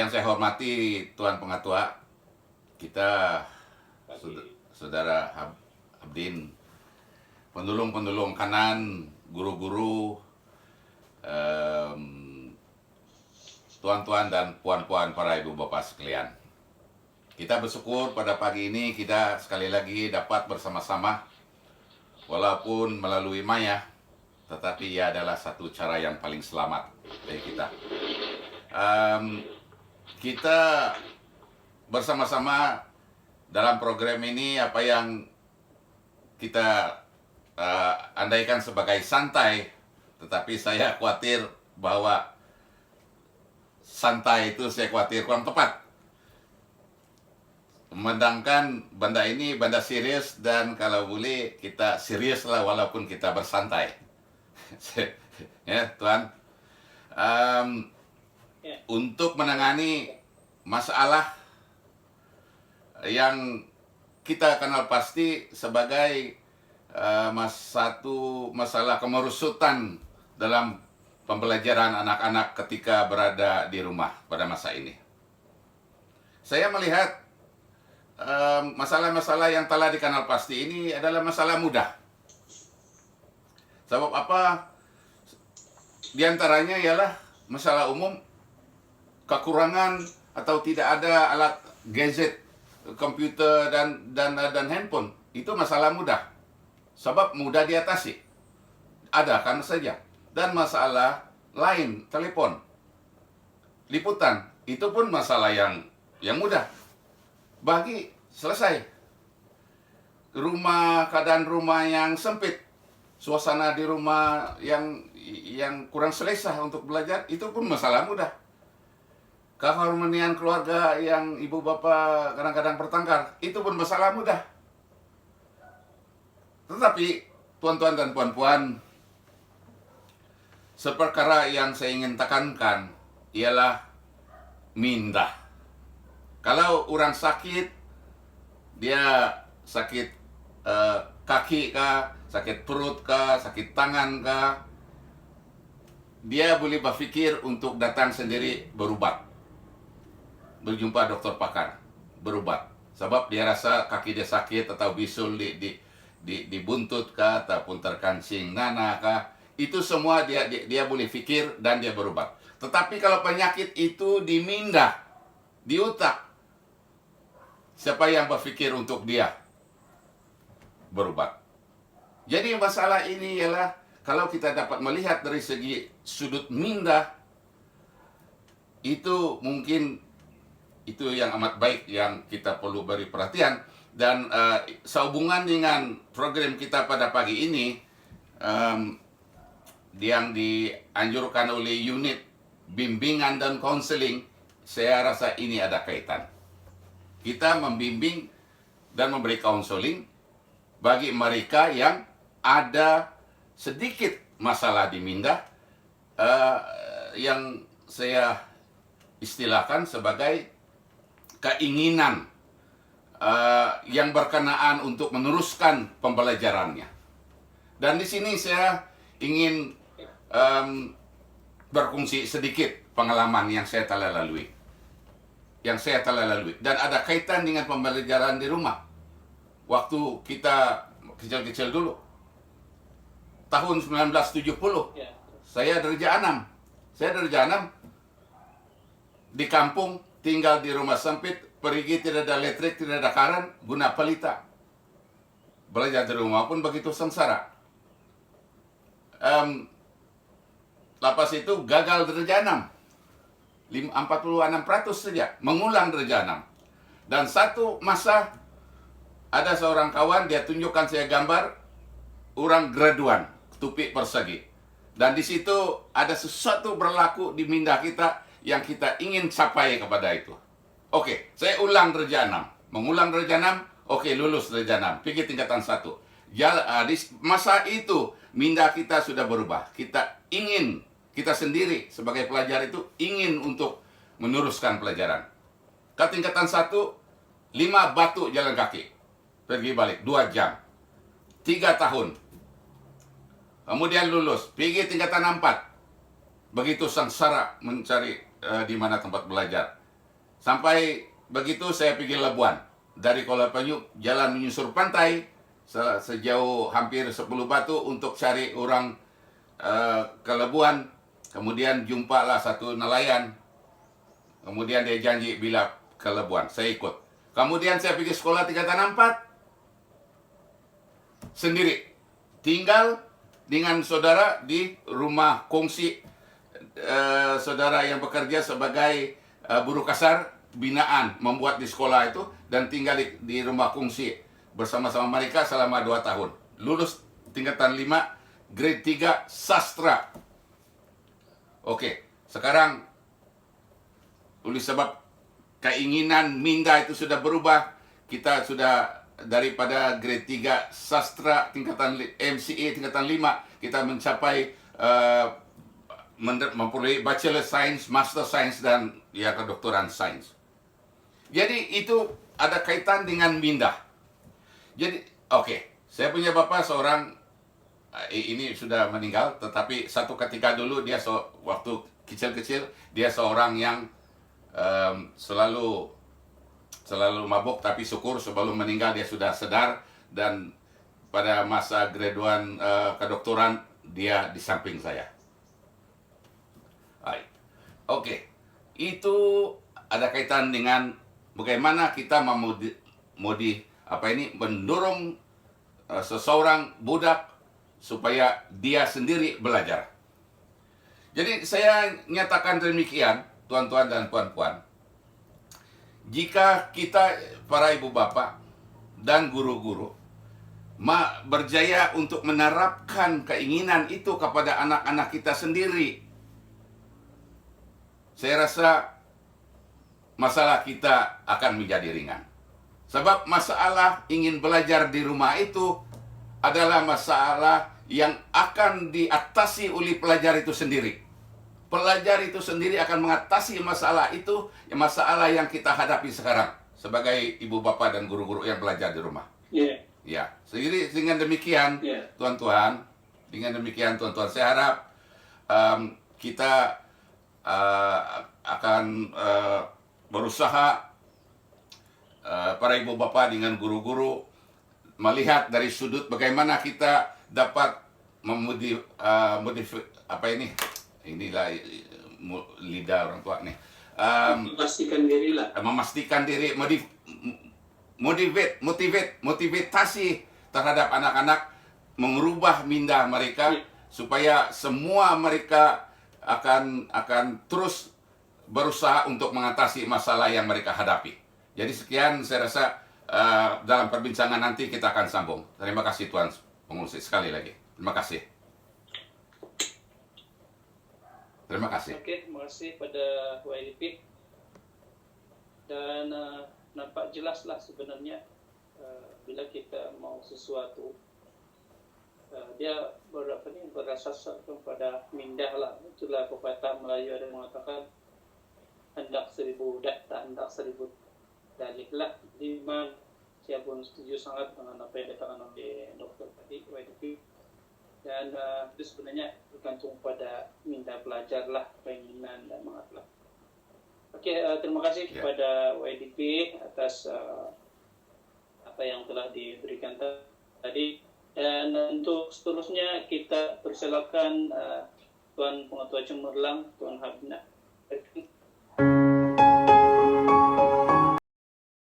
Yang saya hormati Tuan Pengatua kita, Saudara Abdin, pendulung-pendulung kanan, guru-guru, tuan-tuan dan puan-puan, para ibu bapak sekalian. Kita bersyukur pada pagi ini kita sekali lagi dapat bersama-sama, walaupun melalui maya, tetapi ia adalah satu cara yang paling selamat bagi kita. Kita bersama-sama dalam program ini, apa yang kita andaikan sebagai santai, tetapi saya khawatir bahwa santai itu saya khawatir kurang tepat. Memandangkan benda ini benda serius, dan kalau boleh kita serius lah walaupun kita bersantai. Ya, Tuan. Untuk menangani masalah yang kita kenal pasti sebagai satu masalah kemerusutan dalam pembelajaran anak-anak ketika berada di rumah pada masa ini. Saya melihat masalah-masalah yang telah dikenal pasti ini adalah masalah mudah. Sebab apa? Di antaranya ialah masalah umum, kekurangan atau tidak ada alat gadget, komputer dan handphone. Itu masalah mudah. Sebab mudah diatasi. Ada kan saja. Dan masalah lain, telepon, liputan, itu pun masalah yang mudah. Bagi selesai. Keadaan rumah yang sempit, suasana di rumah yang kurang selesa untuk belajar, itu pun masalah mudah. Keharmonian keluarga yang ibu bapa kadang-kadang bertengkar, itu pun masalah mudah. Tetapi tuan-tuan dan puan-puan, seperkara yang saya ingin tekankan ialah minda. Kalau orang sakit, dia sakit kaki kah, sakit perut kah, sakit tangan kah, dia boleh berpikir untuk datang sendiri berubat, berjumpa dokter pakar, berubat. Sebab dia rasa kaki dia sakit atau bisul di buntut kah, ataupun terkancing nanah kah, itu semua dia boleh fikir dan dia berubat. Tetapi kalau penyakit itu di minda, di otak, siapa yang berpikir untuk dia berubat? Jadi masalah ini ialah, kalau kita dapat melihat dari segi sudut minda, itu mungkin itu yang amat baik yang kita perlu beri perhatian. Dan sehubungan dengan program kita pada pagi ini, yang dianjurkan oleh unit bimbingan dan konseling, saya rasa ini ada kaitan. Kita membimbing dan memberi konseling bagi mereka yang ada sedikit masalah di minda, yang saya istilahkan sebagai keinginan yang berkenaan untuk meneruskan pembelajarannya. Dan di sini saya ingin berfungsi sedikit pengalaman yang saya telah lalui. Dan ada kaitan dengan pembelajaran di rumah. Waktu kita kecil-kecil dulu. Tahun 1970. Saya Derja 6. Di kampung, tinggal di rumah sempit, pergi tidak ada listrik, tidak ada karan, guna pelita. Belajar di rumah pun begitu sengsara. Lepas itu gagal Derja 6. 46% saja mengulang Derja 6. Dan satu masa ada seorang kawan, dia tunjukkan saya gambar orang graduan, tupik persegi. Dan di situ ada sesuatu berlaku di minda kita yang kita ingin capai kepada itu. Oke, saya ulang Derja 6. Mengulang Derja 6, oke, lulus Derja 6. Pergi tingkatan 1. Di masa itu minda kita sudah berubah. Kita sendiri sebagai pelajar itu ingin untuk meneruskan pelajaran. Ke tingkatan 1, 5 batu jalan kaki. Pergi balik 2 jam. 3 tahun. Kemudian lulus, pergi tingkatan 4. Begitu sengsara mencari di mana tempat belajar. Sampai begitu saya pergi Labuan. Dari Kuala Penyu jalan menyusur pantai sejauh hampir 10 batu untuk cari orang ke Labuan. Kemudian jumpalah satu nelayan. Kemudian dia janji bila ke Labuan. Saya ikut. Kemudian saya pergi sekolah tingkatan 4 sendiri. Tinggal dengan saudara di rumah kongsi saudara yang bekerja sebagai buruh kasar binaan membuat di sekolah itu, dan tinggal di rumah kongsi bersama-sama mereka selama 2 tahun. Lulus tingkatan 5, grade 3 sastra. Oke, sekarang oleh sebab keinginan minda itu sudah berubah, kita sudah daripada grade 3 sastra tingkatan MCA tingkatan 5, kita mencapai memperoleh bachelor science, master science, dan ya kedoktoran science. Jadi itu ada kaitan dengan minda. Jadi oke, saya punya bapak seorang ini sudah meninggal, tetapi satu ketika dulu dia waktu kecil-kecil dia seorang yang selalu mabuk, tapi syukur sebelum meninggal dia sudah sadar, dan pada masa graduan kedoktoran dia di samping saya. Oke, itu ada kaitan dengan bagaimana kita mendorong seseorang budak supaya dia sendiri belajar. Jadi saya nyatakan demikian, tuan-tuan dan puan-puan. Jika kita para ibu bapak dan guru-guru berjaya untuk menerapkan keinginan itu kepada anak-anak kita sendiri, saya rasa masalah kita akan menjadi ringan. Sebab masalah ingin belajar di rumah itu adalah masalah yang akan diatasi oleh pelajar itu sendiri. Pelajar itu sendiri akan mengatasi masalah itu, masalah yang kita hadapi sekarang sebagai ibu bapak dan guru-guru yang belajar di rumah. Ya, dengan demikian, tuan-tuan, saya harap kita akan berusaha para ibu bapak dengan guru-guru melihat dari sudut bagaimana kita dapat inilah lidah orang tua nih, memastikan diri, motivasi terhadap anak-anak, mengubah minda mereka supaya semua mereka akan terus berusaha untuk mengatasi masalah yang mereka hadapi. Jadi sekian, saya rasa dalam perbincangan nanti kita akan sambung. Terima kasih Tuan Pengurus sekali lagi. Terima kasih. Terima kasih. Oke, terima kasih pada YDP. Dan nampak jelaslah sebenarnya bila kita mau sesuatu, dia berasaskan kepada mindah lah. Itulah pepatah Melayu ada mengatakan hendak 1000 dak, tak hendak 1000 dalih lah. Dimana saya pun setuju sangat dengan apa yang dikatakan oleh Dr. tadi, YDP. Dan itu sebenarnya bergantung pada minda belajar lah, keinginan dan semangat lah. Oke, terima kasih kepada YDP atas apa yang telah diberikan tadi. Dan untuk seterusnya kita persilakan Tuan Pengetua Cemerlang, Tuan Habibna.